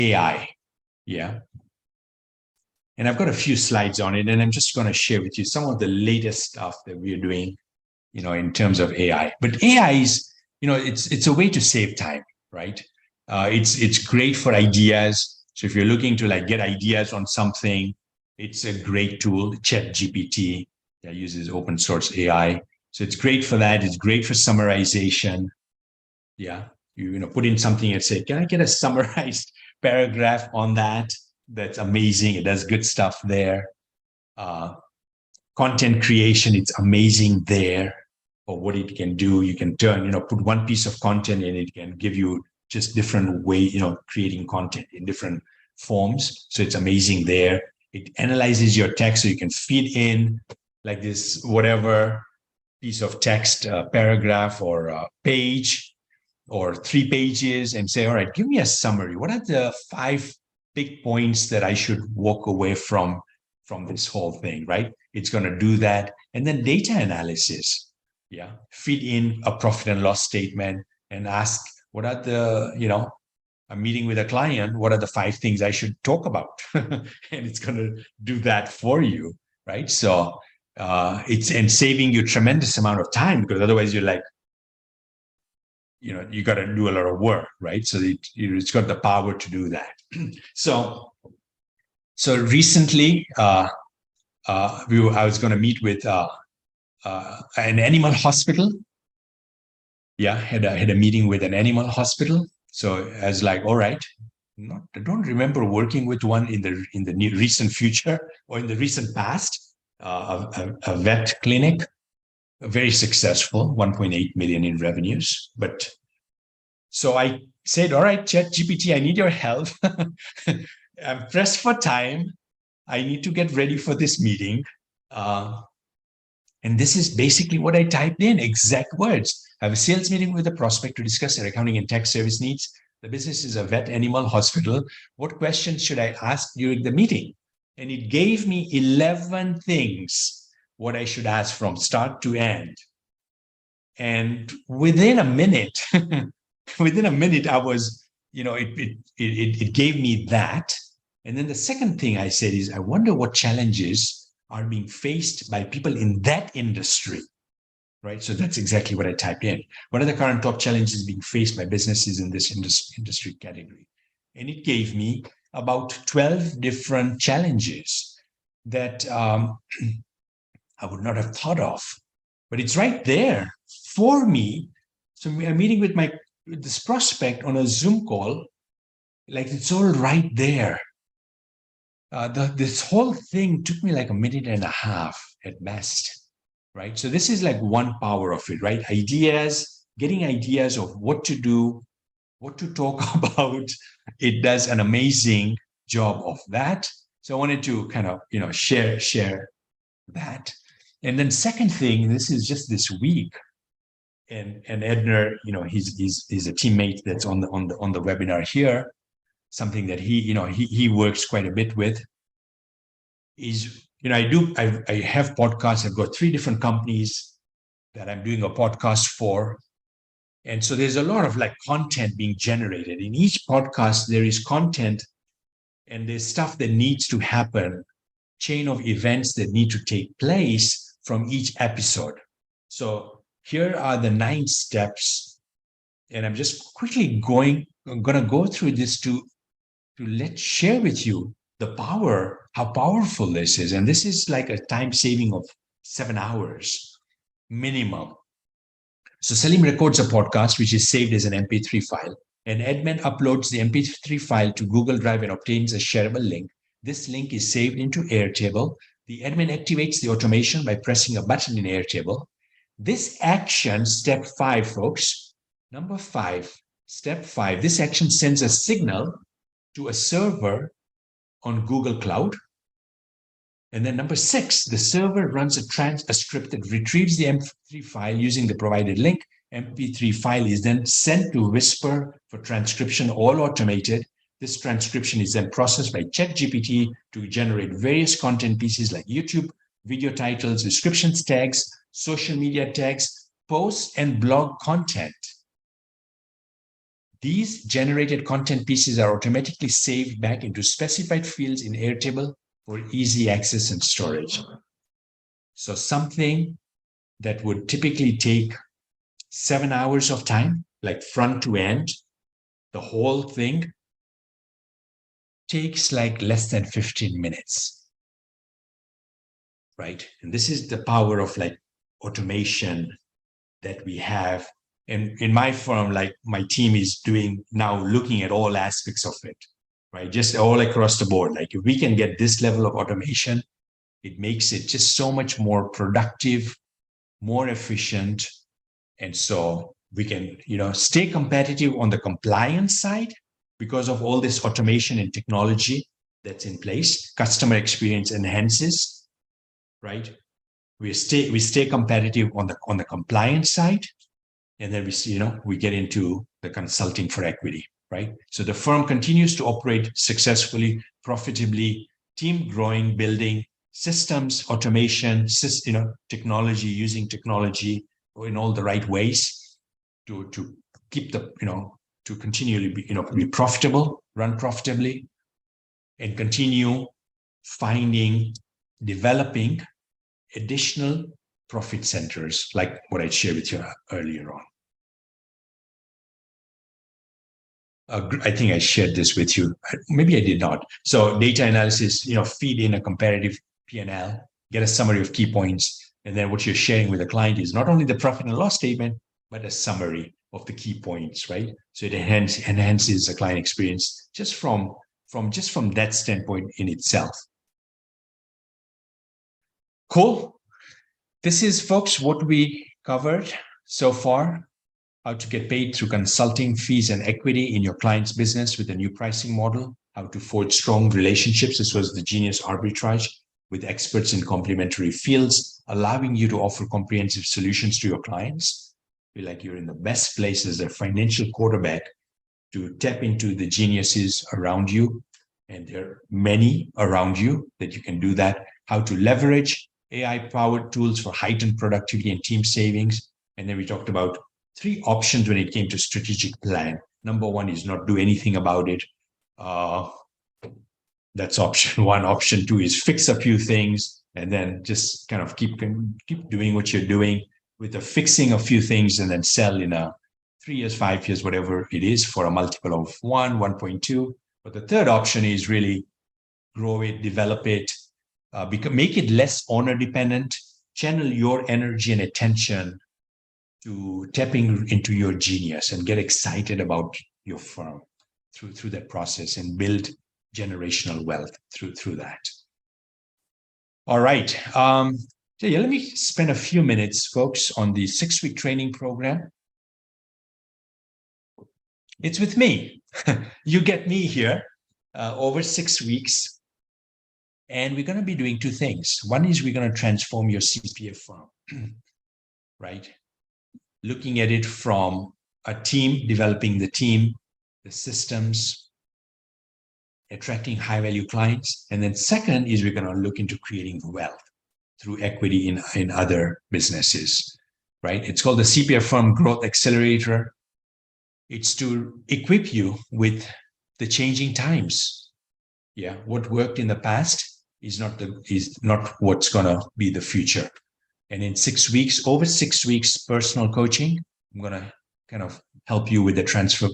AI. Yeah. And I've got a few slides on it, and I'm just going to share with you some of the latest stuff that we're doing, in terms of AI. But AI is, it's a way to save time, right? It's great for ideas. So if you're looking to get ideas on something, it's a great tool. ChatGPT that uses open source AI. So it's great for that. It's great for summarization. Yeah. You put in something and say, can I get a summarized paragraph on that? That's amazing. It does good stuff there. Content creation, it's amazing there. Or what it can do, you can put one piece of content and it can give you just different way, creating content in different forms. So it's amazing there. It analyzes your text so you can feed in like this, whatever piece of text, paragraph or page or 3 pages, and say, all right, give me a summary. What are the 5 big points that I should walk away from this whole thing, right? It's going to do that. And then data analysis. Yeah. Feed in a profit and loss statement and ask, what are the, I'm meeting with a client, what are the 5 things I should talk about? And it's going to do that for you, right? So it's saving you a tremendous amount of time, because otherwise you're like, you got to do a lot of work, right? So it's got the power to do that. So recently, I was going to meet with an animal hospital. Yeah, had a meeting with an animal hospital. So I was like, all right, I don't remember working with one in the recent future or in the recent past. A vet clinic, very successful, 1.8 million in revenues. But so I said, all right, ChatGPT, I need your help. I'm pressed for time. I need to get ready for this meeting. And this is basically what I typed in, exact words. I have a sales meeting with a prospect to discuss their accounting and tax service needs. The business is a vet animal hospital. What questions should I ask during the meeting? And it gave me 11 things what I should ask from start to end. And within a minute, I was, it gave me that. And then the second thing I said is, I wonder what challenges are being faced by people in that industry, right? So that's exactly what I typed in. What are the current top challenges being faced by businesses in this industry category? And it gave me about 12 different challenges that I would not have thought of, but it's right there for me. So I'm meeting with this prospect on a Zoom call, like it's all right there. This whole thing took me like a minute and a half at best, right? So this is like one power of it, right? Ideas, getting ideas of what to do, what to talk about. It does an amazing job of that. So I wanted to kind of, share that. And then second thing, this is just this week, and Edner, he's a teammate that's on the webinar here. Something that he works quite a bit with is, I have podcasts. I've got 3 different companies that I'm doing a podcast for. And so there's a lot of content being generated. In each podcast, there is content and there's stuff that needs to happen, chain of events that need to take place from each episode. So here are the 9 steps. And I'm just quickly going to go through this to share with you the power, how powerful this is. And this is like a time saving of 7 hours minimum. So Salim records a podcast, which is saved as an MP3 file. And admin uploads the MP3 file to Google Drive and obtains a shareable link. This link is saved into Airtable. The admin activates the automation by pressing a button in Airtable. This action, step 5, folks, number 5, step 5, this action sends a signal to a server on Google Cloud. And then number 6, the server runs a script that retrieves the MP3 file using the provided link. MP3 file is then sent to Whisper for transcription, all automated. This transcription is then processed by ChatGPT to generate various content pieces like YouTube, video titles, descriptions, tags, social media tags, posts, and blog content. These generated content pieces are automatically saved back into specified fields in Airtable for easy access and storage. So something that would typically take 7 hours of time, like front to end, the whole thing takes like less than 15 minutes, right? And this is the power of like automation that we have. And in my firm, like my team is doing now, looking at all aspects of it, right? Just all across the board. Like if we can get this level of automation, it makes it just so much more productive, more efficient. And so we can, stay competitive on the compliance side because of all this automation and technology that's in place. Customer experience enhances, right? We stay competitive on the compliance side, and then we get into the consulting for equity, right? So the firm continues to operate successfully, profitably, team growing, building systems, automation, technology, using technology in all the right ways to keep to continually be profitable, run profitably, and continue developing additional profit centers, like what I shared with you earlier on. I think I shared this with you. Maybe I did not. So data analysis, feed in a comparative P&L, get a summary of key points, and then what you're sharing with the client is not only the profit and loss statement, but a summary of the key points, right? So it enhances the client experience just from that standpoint in itself. Cool. This is, folks, what we covered so far. How to get paid through consulting fees and equity in your client's business with a new pricing model, how to forge strong relationships. This was the Genius arbitrage with experts in complementary fields, allowing you to offer comprehensive solutions to your clients. Feel like you're in the best place as a financial quarterback to tap into the geniuses around you. And there are many around you that you can do that. How to leverage AI-powered tools for heightened productivity and team savings. And then we talked about 3 options when it came to strategic plan. Number 1 is not do anything about it. That's option 1. Option 2 is fix a few things and then just kind of keep doing what you're doing with the fixing a few things and then sell in a 3 years, 5 years, whatever it is, for a multiple of 1, 1.2. But the third option is really grow it, develop it, make it less owner dependent, channel your energy and attention to tapping into your genius and get excited about your firm through that process and build generational wealth through that. All right. So yeah, let me spend a few minutes, folks, on the 6-week training program. It's with me. You get me here over 6 weeks. And we're going to be doing 2 things. One is we're going to transform your CPA firm, right? Looking at it from a team, developing the team, the systems, attracting high-value clients. And then second is we're going to look into creating wealth through equity in other businesses, right? It's called the CPA Firm Growth Accelerator. It's to equip you with the changing times. Yeah, what worked in the past is not what's going to be the future. And in 6 weeks, over 6 weeks, personal coaching, I'm going to kind of help you with the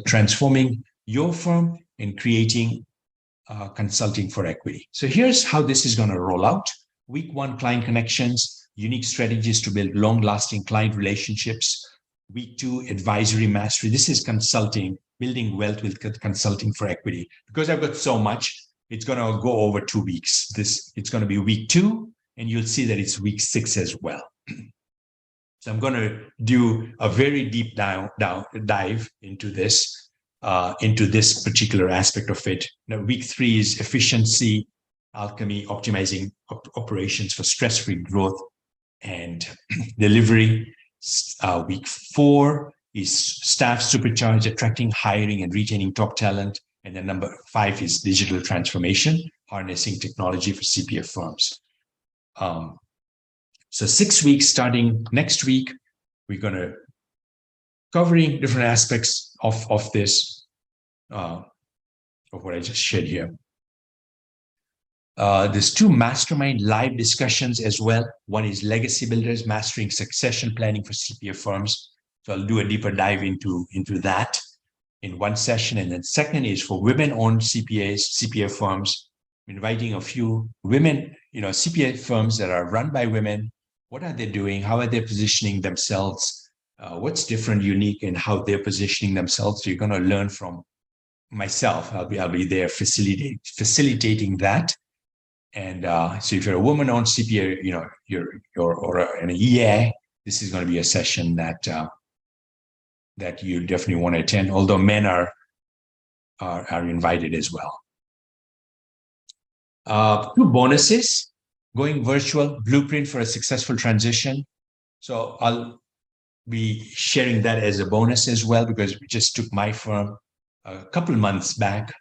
transforming your firm and creating consulting for equity. So here's how this is going to roll out. Week 1, client connections, unique strategies to build long-lasting client relationships. Week 2, advisory mastery. This is consulting, building wealth with consulting for equity. Because I've got so much, it's going to go over 2 weeks. It's going to be week 2, and you'll see that it's week 6 as well. So I'm going to do a very deep dive into this particular aspect of it. Now, week 3 is efficiency, alchemy, optimizing operations for stress-free growth and delivery. Week 4 is staff supercharge, attracting, hiring, and retaining top talent. And then number 5 is digital transformation, harnessing technology for CPA firms. So 6 weeks starting next week, we're going to covering different aspects of this. of what I just shared here. There's 2 mastermind live discussions as well. One is Legacy Builders, Mastering Succession Planning for CPA Firms. So I'll do a deeper dive into that in one session. And then second is for women-owned CPAs, CPA firms, inviting a few women, CPA firms that are run by women. What are they doing? How are they positioning themselves? What's different, unique, and how they're positioning themselves? So you're going to learn from myself. I'll be there facilitating that. And so if you're a woman-owned CPA, or an EA, this is going to be a session that you definitely want to attend. Although men are invited as well. 2 bonuses: going virtual, blueprint for a successful transition. So I'll be sharing that as a bonus as well, because we just took my firm a couple months back,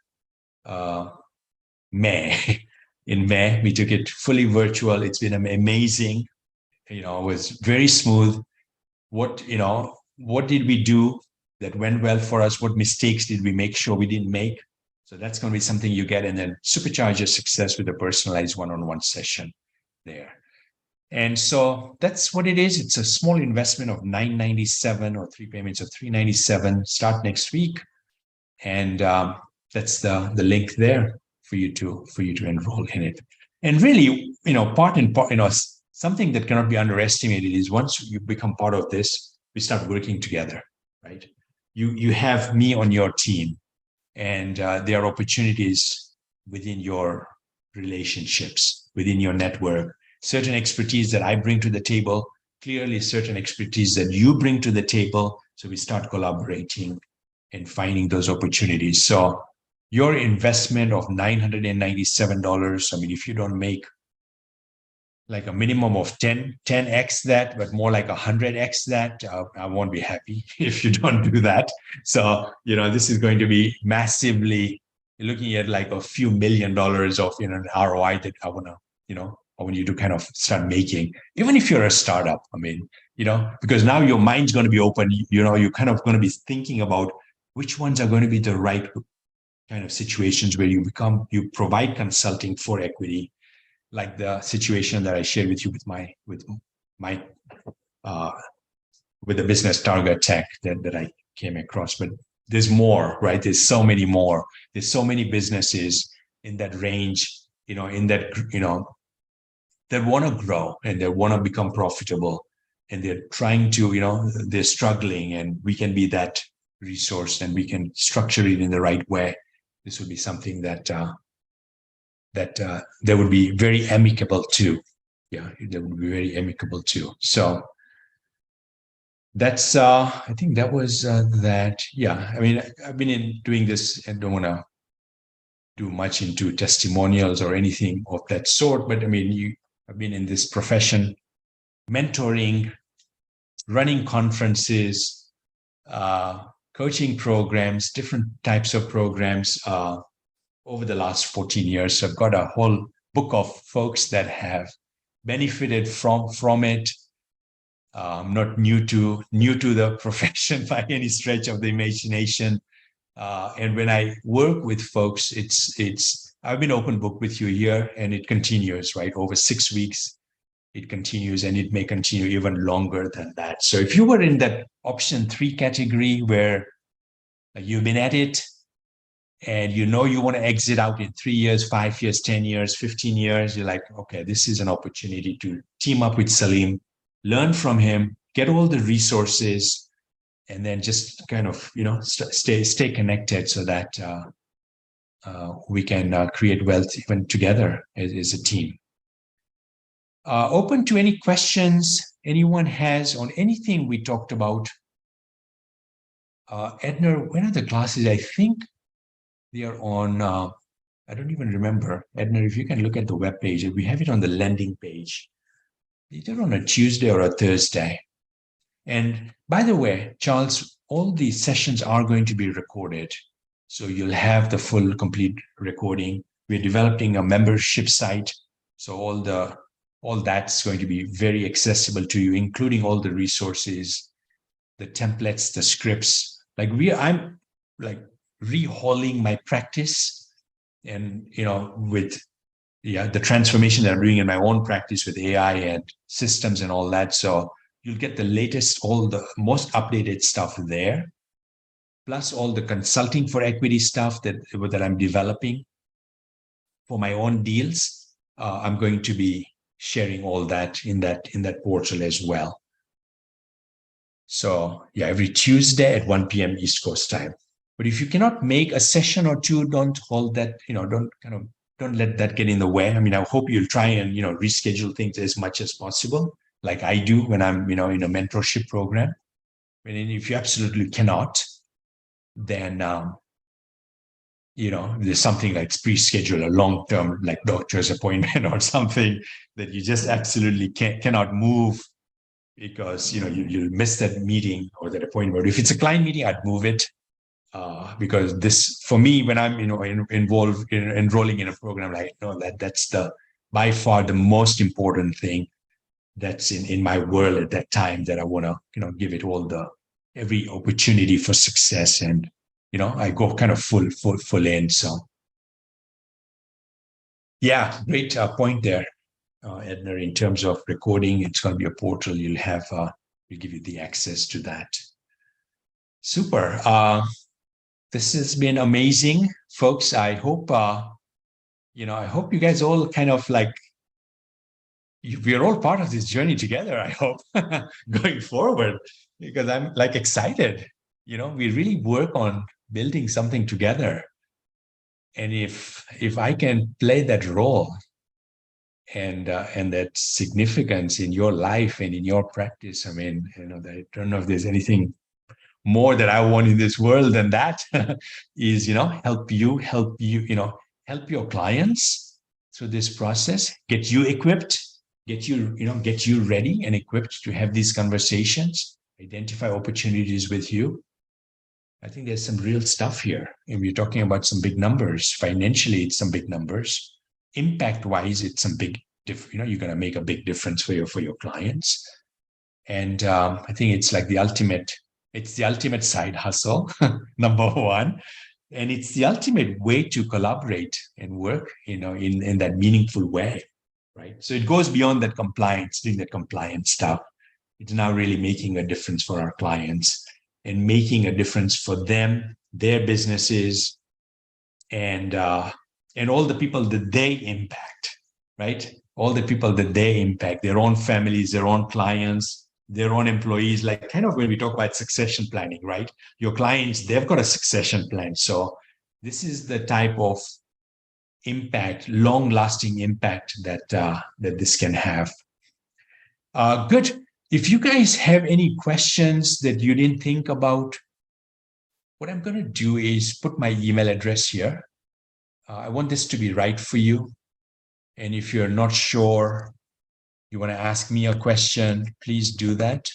May. In May, we took it fully virtual. It's been amazing. It was very smooth. What did we do that went well for us? What mistakes did we make sure we didn't make? So that's going to be something you get, and then supercharge your success with a personalized one-on-one session there. And so that's what it is. It's a small investment of $997 or 3 payments of $397. Start next week, and that's the link there for you to enroll in it. And really, part and part, something that cannot be underestimated is once you become part of this, we start working together, right? You have me on your team, and there are opportunities within your relationships, within your network, certain expertise that I bring to the table, clearly certain expertise that you bring to the table. So we start collaborating and finding those opportunities. So your investment of $997, I mean, if you don't make like a minimum of 10x that, but more like 100x that, I won't be happy if you don't do that. So, this is going to be massively looking at like a few $1 million of, an ROI that I want you to kind of start making, even if you're a startup. I mean, because now your mind's going to be open, you're kind of going to be thinking about which ones are going to be the right kind of situations where you provide consulting for equity, like the situation that I shared with you with the business target tech that I came across. But there's more, right? There's so many more. There's so many businesses in that range, that want to grow and they want to become profitable, and they're trying to, they're struggling, and we can be that resource, and we can structure it in the right way. This would be something that they would be very amicable to. Yeah, they would be very amicable to. So that's, I think that was that. Yeah, I mean, I've been doing this, and don't want to do much into testimonials or anything of that sort, but I mean, I've been in this profession, mentoring, running conferences, coaching programs, different types of programs over the last 14 years. So I've got a whole book of folks that have benefited from it. I'm not new to the profession by any stretch of the imagination. And when I work with folks, I've been open book with you here, and it continues, right? Over 6 weeks, it continues, and it may continue even longer than that. So if you were in that option 3 category where you've been at it, and you want to exit out in 3 years, 5 years, 10 years, 15 years, you're like, okay, this is an opportunity to team up with Salim, learn from him, get all the resources, and then just kind of, stay connected so that we can create wealth even together as a team. Open to any questions anyone has on anything we talked about. Edna, when are the classes? I think they are on, I don't even remember. Edna, if you can look at the webpage, we have it on the landing page. Either on a Tuesday or a Thursday. And by the way, Charles, all these sessions are going to be recorded. So you'll have the full, complete recording. We're developing a membership site. So all that's going to be very accessible to you, including all the resources, the templates, the scripts. I'm rehauling my practice, and with the transformation that I'm doing in my own practice with AI and systems and all that. So you'll get the latest, all the most updated stuff there, plus all the consulting for equity stuff that I'm developing for my own deals. I'm going to be sharing all that in that portal as well. So yeah, every Tuesday at 1 p.m. East Coast time. But if you cannot make a session or two, don't hold that, don't let that get in the way. I mean, I hope you'll try and, reschedule things as much as possible, like I do when I'm, in a mentorship program. And if you absolutely cannot, then, there's something like pre-schedule a long-term, like doctor's appointment or something that you just absolutely cannot move because, you'll miss that meeting or that appointment. If it's a client meeting, I'd move it. Because this, for me, when I'm involved in enrolling in a program, like that's by far the most important thing that's in my world at that time, that I want to give it every opportunity for success, and I go kind of full in. So yeah, great point there, Edna. In terms of recording, it's going to be a portal. You'll have we'll give you the access to that. Super. This has been amazing, folks. I hope, I hope you guys all kind of like, we're all part of this journey together, I hope, going forward, because I'm like excited. We really work on building something together. And if I can play that role and that significance in your life and in your practice, I mean, I don't know if there's anything more that I want in this world than that. Is, help your clients through this process, get you equipped, get you ready and equipped to have these conversations, identify opportunities with you. I think there's some real stuff here. And we're talking about some big numbers. Financially, it's some big numbers. Impact-wise, it's some big, you're going to make a big difference for your clients. And I think it's like the ultimate side hustle, number one. And it's the ultimate way to collaborate and work, in that meaningful way, right? So it goes beyond that compliance, doing that compliance stuff. It's now really making a difference for our clients and making a difference for them, their businesses, and all the people that they impact, right? All the people that they impact, their own families, their own clients, their own employees, like kind of when we talk about succession planning, right? Your clients, they've got a succession plan. So this is the type of impact, long-lasting impact that this can have. Good. If you guys have any questions that you didn't think about, what I'm going to do is put my email address here. I want this to be right for you. And if you're not sure, you want to ask me a question, please do that.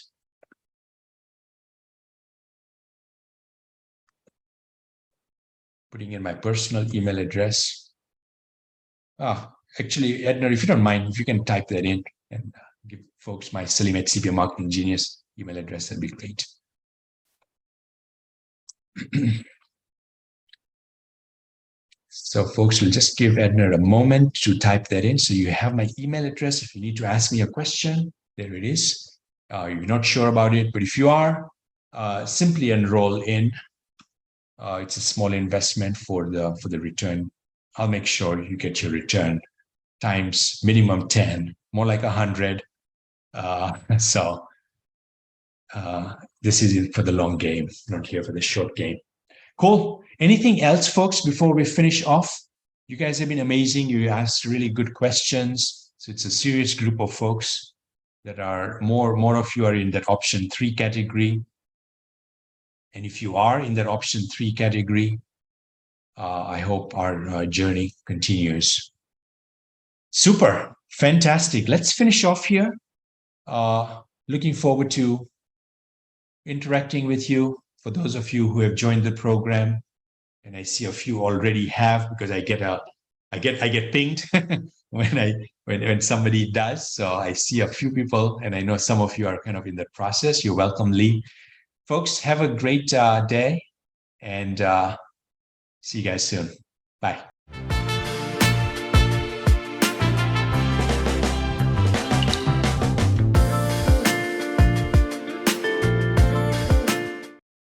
Putting in my personal email address. Actually, Edna, if you don't mind, if you can type that in and give folks my Salim at CPA Marketing Genius email address, that'd be great. So folks, will just give Edna a moment to type that in. So you have my email address. If you need to ask me a question, there it is. You're not sure about it, but if you are, simply enroll in. It's a small investment for the return. I'll make sure you get your return times minimum 10, more like 100. So this is for the long game, not here for the short game. Cool. Anything else, folks, before we finish off? You guys have been amazing. You asked really good questions. So it's a serious group of folks that are more of you are in that option 3 category. And if you are in that option 3 category, I hope our journey continues. Super. Fantastic. Let's finish off here. Looking forward to interacting with you. For those of you who have joined the program, and I see a few already have, because I get pinged when somebody does. So I see a few people, and I know some of you are kind of in that process. You're welcome, Lee. Folks, have a great day, and See you guys soon. Bye.